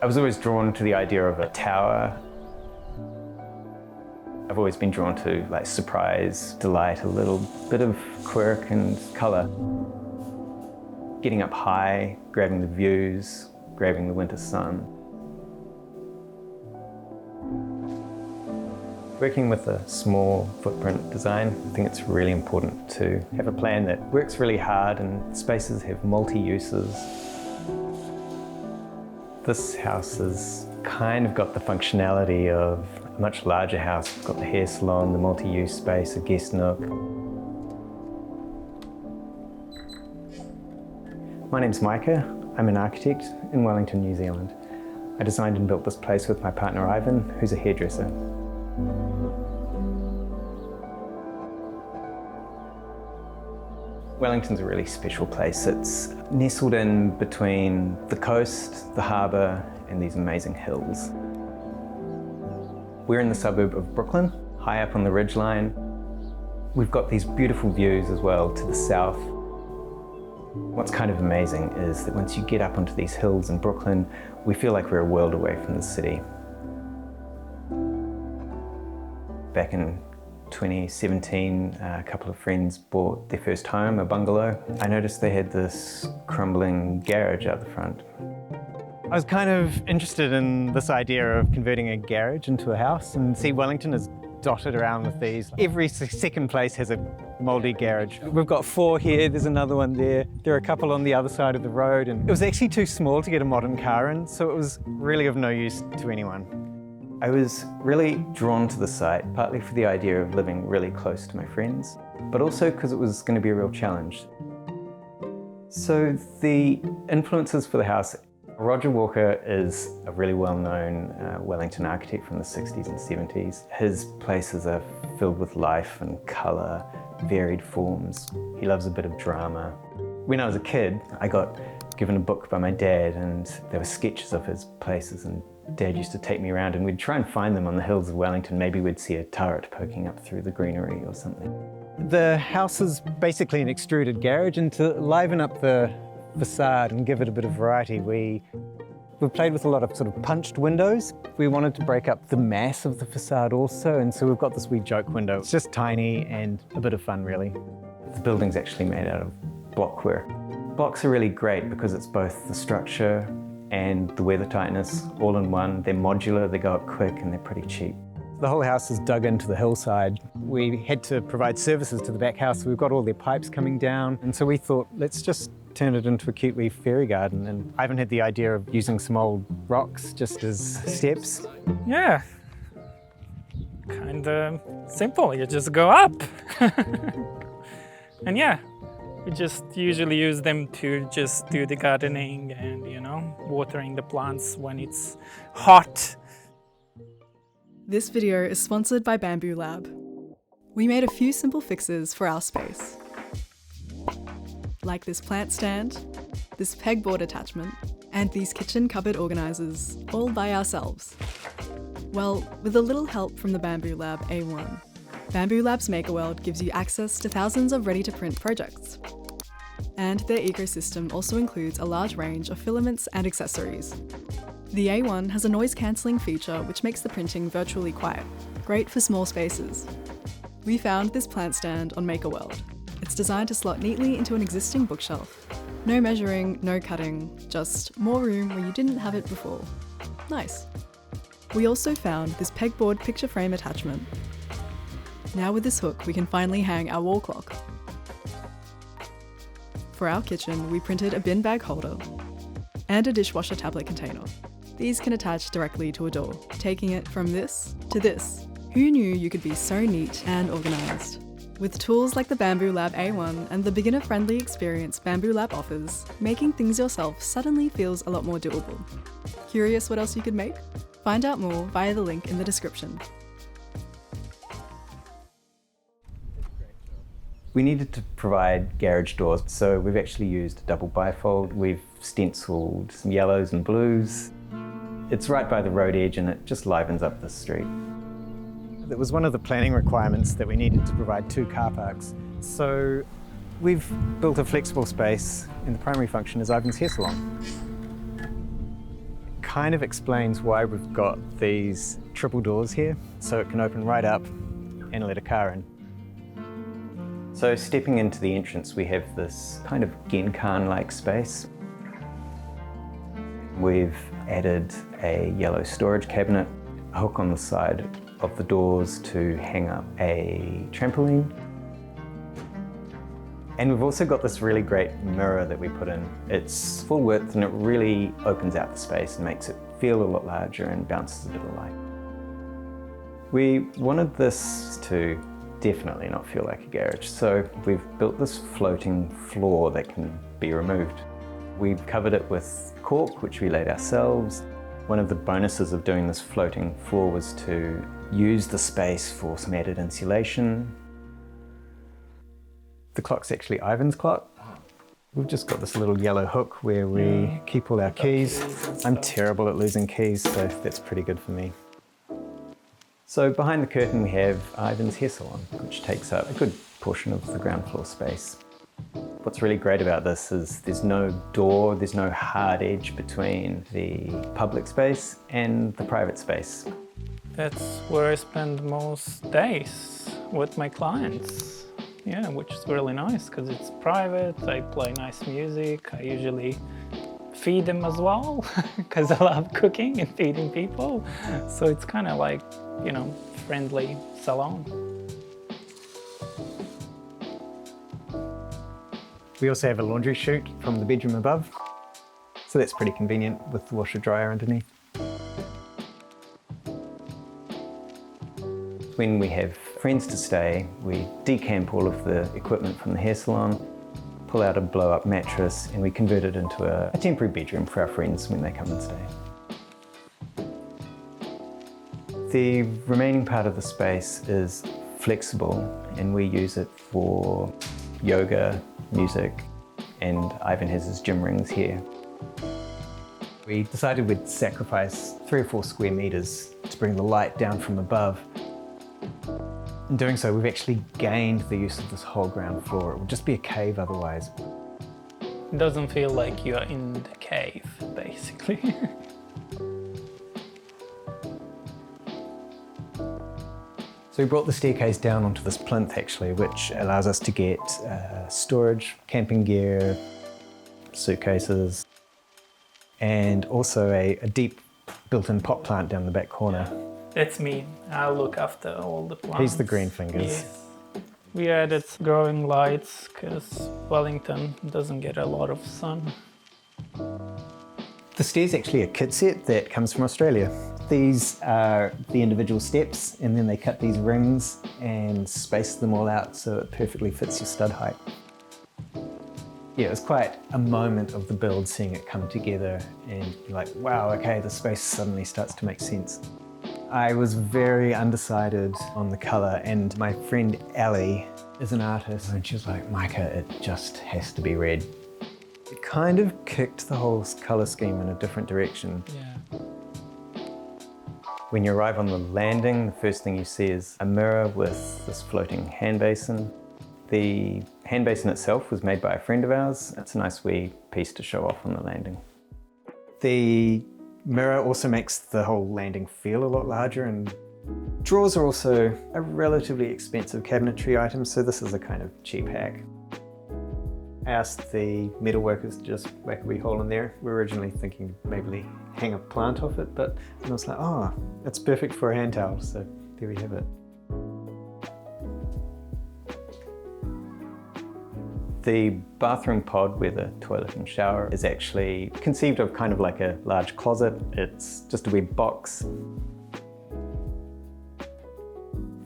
I was always drawn to the idea of a tower. I've always been drawn to like surprise, delight, a little bit of quirk and colour. Getting up high, grabbing the views, grabbing the winter sun. Working with a small footprint design, I think it's really important to have a plan that works really hard and spaces have multi-uses. This house has kind of got the functionality of a much larger house. We've got the hair salon, the multi-use space, a guest nook. My name's Micah. I'm an architect in Wellington, New Zealand. I designed and built this place with my partner Ivan, who's a hairdresser. Wellington's a really special place. It's nestled in between the coast, the harbour, and these amazing hills. We're in the suburb of Brooklyn, high up on the ridgeline. We've got these beautiful views as well to the south. What's kind of amazing is that once you get up onto these hills in Brooklyn, we feel like we're a world away from the city. Back in 2017, a couple of friends bought their first home, a bungalow. I noticed they had this crumbling garage out the front. I was kind of interested in this idea of converting a garage into a house, and see Wellington is dotted around with these. Every second place has a mouldy garage. We've got 4 here, there's another one there. There are a couple on the other side of the road, and it was actually too small to get a modern car in, so it was really of no use to anyone. I was really drawn to the site, partly for the idea of living really close to my friends, but also because it was going to be a real challenge. So the influences for the house, Roger Walker is a really well-known Wellington architect from the 60s and 70s. His places are filled with life and colour, varied forms. He loves a bit of drama. When I was a kid, I got given a book by my dad, and there were sketches of his places, and Dad used to take me around and we'd try and find them on the hills of Wellington. Maybe we'd see a turret poking up through the greenery or something. The house is basically an extruded garage, and to liven up the facade and give it a bit of variety, we've played with a lot of sort of punched windows. We wanted to break up the mass of the facade also, and so we've got this wee joke window. It's just tiny and a bit of fun, really. The building's actually made out of blockwork. Blocks are really great because it's both the structure and the weather tightness all in one. They're modular, they go up quick, and they're pretty cheap. The whole house is dug into the hillside. We had to provide services to the back house, so we've got all their pipes coming down, and so we thought, let's just turn it into a cute wee fairy garden. And Ivan had the idea of using some old rocks just as steps. Yeah, kinda simple. You just go up. And yeah, we just usually use them to just do the gardening and, you know, watering the plants when it's hot. This video is sponsored by Bamboo Lab. We made a few simple fixes for our space, like this plant stand, this pegboard attachment, and these kitchen cupboard organisers, all by ourselves. Well, with a little help from the Bamboo Lab A1. Bamboo Lab's MakerWorld gives you access to thousands of ready-to-print projects. And their ecosystem also includes a large range of filaments and accessories. The A1 has a noise-cancelling feature which makes the printing virtually quiet, great for small spaces. We found this plant stand on MakerWorld. It's designed to slot neatly into an existing bookshelf. No measuring, no cutting, just more room where you didn't have it before. Nice. We also found this pegboard picture frame attachment. Now with this hook, we can finally hang our wall clock. For our kitchen, we printed a bin bag holder and a dishwasher tablet container. These can attach directly to a door, taking it from this to this. Who knew you could be so neat and organised? With tools like the Bamboo Lab A1 and the beginner-friendly experience Bamboo Lab offers, making things yourself suddenly feels a lot more doable. Curious what else you could make? Find out more via the link in the description. We needed to provide garage doors, so we've actually used a double bifold. We've stenciled some yellows and blues. It's right by the road edge and it just livens up the street. It was one of the planning requirements that we needed to provide 2 car parks. So we've built a flexible space and the primary function is Ivan's hair salon. kind of explains why we've got these triple doors here, so it can open right up and let a car in. So stepping into the entrance, we have this kind of Genkan-like space. We've added a yellow storage cabinet, a hook on the side of the doors to hang up a trampoline. And we've also got this really great mirror that we put in. It's full width and it really opens out the space and makes it feel a lot larger and bounces a bit of light. We wanted this to definitely not feel like a garage, so we've built this floating floor that can be removed. We've covered it with cork, which we laid ourselves. One of the bonuses of doing this floating floor was to use the space for some added insulation. The clock's actually Ivan's clock. We've just got this little yellow hook where we keep all our keys. I'm terrible at losing keys, so that's pretty good for me. So behind the curtain we have Ivan's hair salon, which takes up a good portion of the ground floor space. What's really great about this is there's no door, there's no hard edge between the public space and the private space. That's where I spend most days with my clients. Yeah, which is really nice because it's private, I play nice music, I usually feed them as well because I love cooking and feeding people. So it's kind of like, you know, friendly salon. We also have a laundry chute from the bedroom above, so that's pretty convenient with the washer dryer underneath. When we have friends to stay, we decamp all of the equipment from the hair salon, pull out a blow-up mattress, and we convert it into a temporary bedroom for our friends when they come and stay. The remaining part of the space is flexible, and we use it for yoga, music, and Ivan has his gym rings here. We decided we'd sacrifice 3 or 4 square meters to bring the light down from above. In doing so, we've actually gained the use of this whole ground floor. It would just be a cave otherwise. It doesn't feel like you're in the cave, basically. So we brought the staircase down onto this plinth actually, which allows us to get storage, camping gear, suitcases, and also a deep built-in pot plant down the back corner. That's me. I look after all the plants. He's the green fingers. Yes. We added growing lights because Wellington doesn't get a lot of sun. The stair's actually a kit set that comes from Australia. These are the individual steps, and then they cut these rings and space them all out so it perfectly fits your stud height. Yeah, it was quite a moment of the build, seeing it come together and you're like, wow, okay, the space suddenly starts to make sense. I was very undecided on the colour, and my friend Ali is an artist and she was like, Micah, it just has to be red. It kind of kicked the whole colour scheme in a different direction. Yeah. When you arrive on the landing, the first thing you see is a mirror with this floating hand basin. The hand basin itself was made by a friend of ours. It's a nice wee piece to show off on the landing. The mirror also makes the whole landing feel a lot larger, and drawers are also a relatively expensive cabinetry item, so this is a kind of cheap hack. I asked the metal workers to just whack a wee hole in there. We were originally thinking maybe hang a plant off it, but I was like, oh, it's perfect for a hand towel, so there we have it. The bathroom pod where the toilet and shower is actually conceived of kind of like a large closet. It's just a wee box.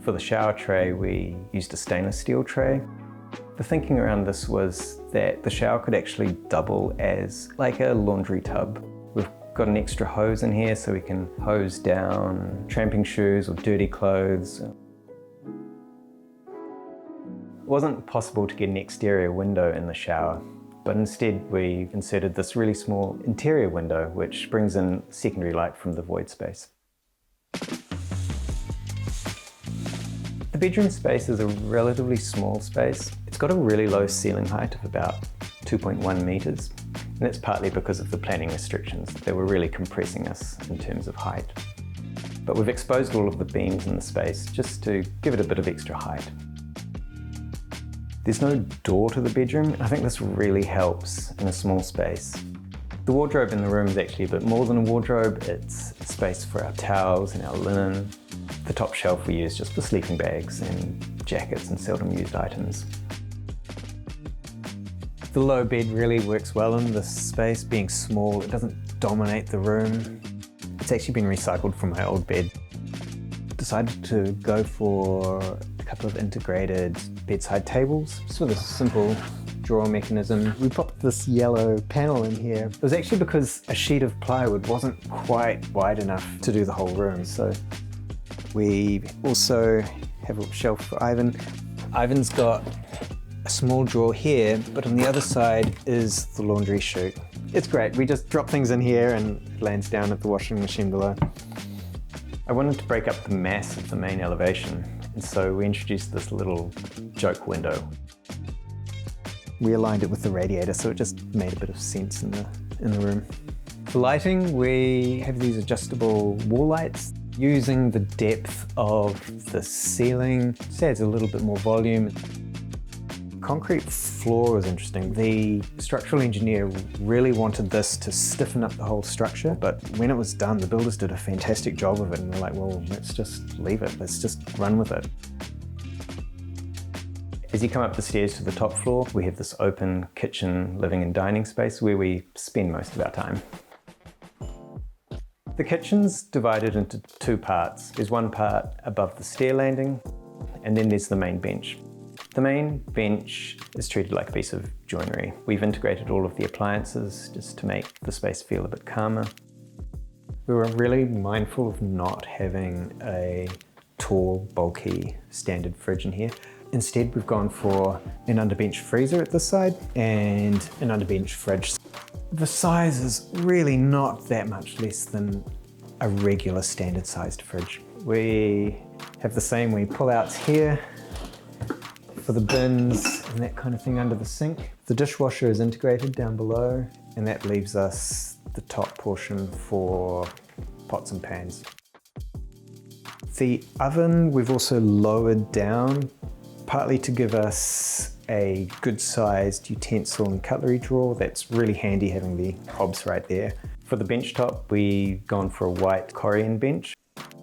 For the shower tray, we used a stainless steel tray. The thinking around this was that the shower could actually double as like a laundry tub. We've got an extra hose in here so we can hose down tramping shoes or dirty clothes. It wasn't possible to get an exterior window in the shower, but instead we inserted this really small interior window which brings in secondary light from the void space. The bedroom space is a relatively small space. It's got a really low ceiling height of about 2.1 meters. And that's partly because of the planning restrictions. They were really compressing us in terms of height. But we've exposed all of the beams in the space just to give it a bit of extra height. There's no door to the bedroom. I think this really helps in a small space. The wardrobe in the room is actually a bit more than a wardrobe. It's space for our towels and our linen. The top shelf we use just for sleeping bags and jackets and seldom used items. The low bed really works well in this space. Being small, it doesn't dominate the room. It's actually been recycled from my old bed. Decided to go for a couple of integrated bedside tables, just with a simple drawer mechanism. We popped this yellow panel in here. It was actually because a sheet of plywood wasn't quite wide enough to do the whole room. So we also have a shelf for Ivan. Ivan's got a small drawer here, but on the other side is the laundry chute. It's great. We just drop things in here and it lands down at the washing machine below. I wanted to break up the mass of the main elevation, and so we introduced this little joke window. We aligned it with the radiator, so it just made a bit of sense in the room. For lighting, we have these adjustable wall lights. Using the depth of the ceiling, just adds a little bit more volume. Concrete floor was interesting. The structural engineer really wanted this to stiffen up the whole structure, but when it was done, the builders did a fantastic job of it, and they're like, well, let's just leave it. Let's just run with it. As you come up the stairs to the top floor, we have this open kitchen, living and dining space where we spend most of our time. The kitchen's divided into two parts. There's one part above the stair landing, and then there's the main bench. The main bench is treated like a piece of joinery. We've integrated all of the appliances just to make the space feel a bit calmer. We were really mindful of not having a tall, bulky, standard fridge in here. Instead, we've gone for an underbench freezer at this side and an underbench fridge. The size is really not that much less than a regular standard sized fridge. We have the same pull-outs here for the bins and that kind of thing under the sink. The dishwasher is integrated down below, and that leaves us the top portion for pots and pans. The oven we've also lowered down, partly to give us a good sized utensil and cutlery drawer. That's really handy having the hobs right there. For the bench top, we've gone for a white Corian bench,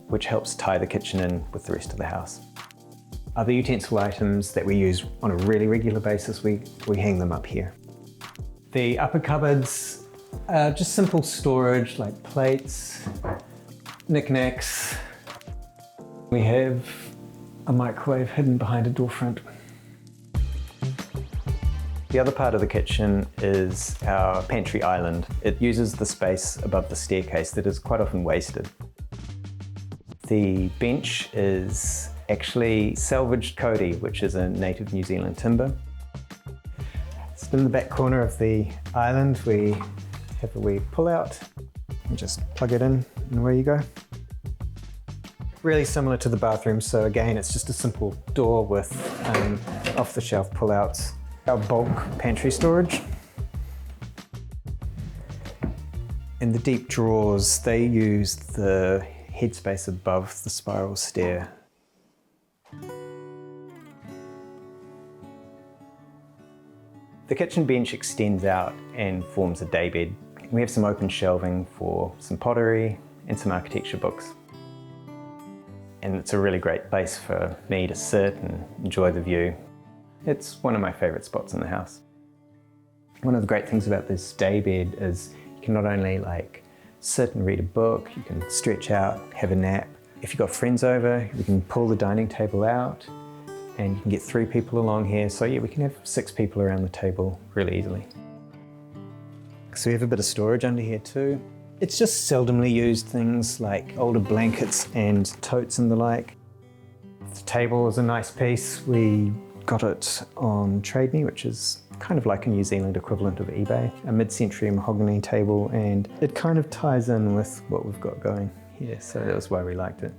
which helps tie the kitchen in with the rest of the house. Other utensil items that we use on a really regular basis, we hang them up here. The upper cupboards are just simple storage like plates, knickknacks. We have a microwave hidden behind a door front. The other part of the kitchen is our pantry island. It uses the space above the staircase that is quite often wasted. The bench is actually salvaged Cody, which is a native New Zealand timber. It's in the back corner of the island. We have a wee pull-out. You just plug it in and away you go. Really similar to the bathroom, so again, it's just a simple door with off-the-shelf pull-outs. Our bulk pantry storage. And the deep drawers, they use the headspace above the spiral stair. The kitchen bench extends out and forms a daybed. We have some open shelving for some pottery and some architecture books. And it's a really great place for me to sit and enjoy the view. It's one of my favourite spots in the house. One of the great things about this daybed is you can not only sit and read a book, you can stretch out, have a nap. If you've got friends over, we can pull the dining table out and you can get 3 people along here. So yeah, we can have 6 people around the table really easily. So we have a bit of storage under here too. It's just seldomly used things like older blankets and totes and the like. The table is a nice piece. We got it on Trade Me, which is kind of like a New Zealand equivalent of eBay. A mid-century mahogany table, and it kind of ties in with what we've got going here, so that was why we liked it.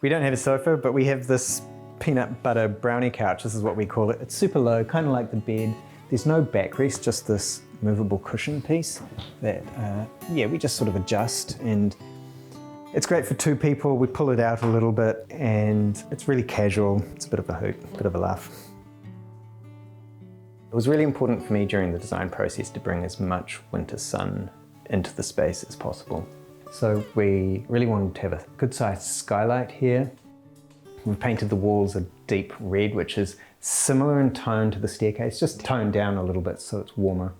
We don't have a sofa, but we have this peanut butter brownie couch. This is what we call it. It's super low, kind of like the bed. There's no backrest, just this movable cushion piece that, we just sort of adjust, and it's great for two people. We pull it out a little bit and it's really casual. It's a bit of a hoot, a bit of a laugh. It was really important for me during the design process to bring as much winter sun into the space as possible. So we really wanted to have a good sized skylight here. We've painted the walls a deep red, which is similar in tone to the staircase, just toned down a little bit so it's warmer.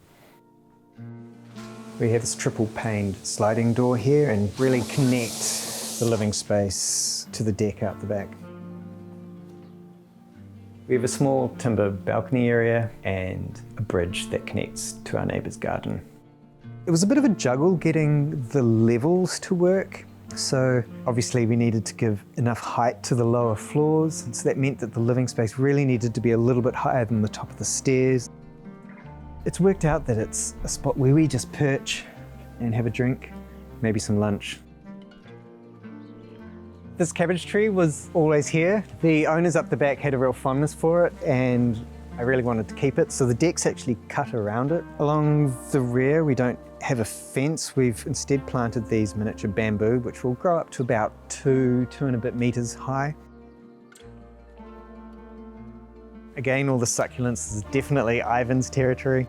We have this triple paned sliding door here and really connect the living space to the deck out the back. We have a small timber balcony area and a bridge that connects to our neighbour's garden. It was a bit of a juggle getting the levels to work. So obviously we needed to give enough height to the lower floors, and so that meant that the living space really needed to be a little bit higher than the top of the stairs. It's worked out that it's a spot where we just perch and have a drink, maybe some lunch. This cabbage tree was always here. The owners up the back had a real fondness for it, and I really wanted to keep it, so the deck's actually cut around it. Along the rear, we don't have a fence. We've instead planted these miniature bamboo, which will grow up to about 2 and a bit meters high. Again, all the succulents is definitely Ivan's territory.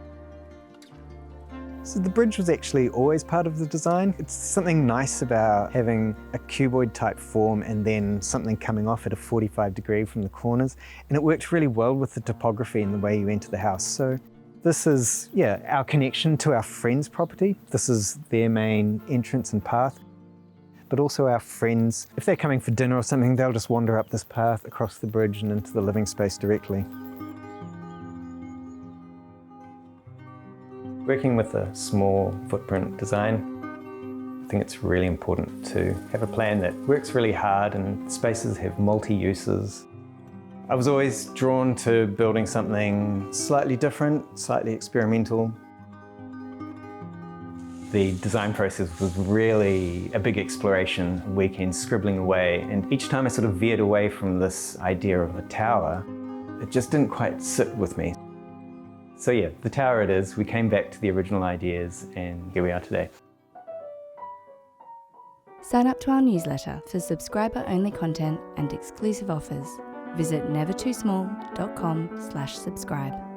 So the bridge was actually always part of the design. It's something nice about having a cuboid type form and then something coming off at a 45 degree from the corners. And it works really well with the topography and the way you enter the house. So this is, our connection to our friend's property. This is their main entrance and path. But also our friends, if they're coming for dinner or something, they'll just wander up this path across the bridge and into the living space directly. Working with a small footprint design, I think it's really important to have a plan that works really hard and spaces have multi-uses. I was always drawn to building something slightly different, slightly experimental. The design process was really a big exploration, weekends scribbling away, and each time I sort of veered away from this idea of a tower, it just didn't quite sit with me. So the tower it is. We came back to the original ideas and here we are today. Sign up to our newsletter for subscriber-only content and exclusive offers. Visit nevertoosmall.com/subscribe.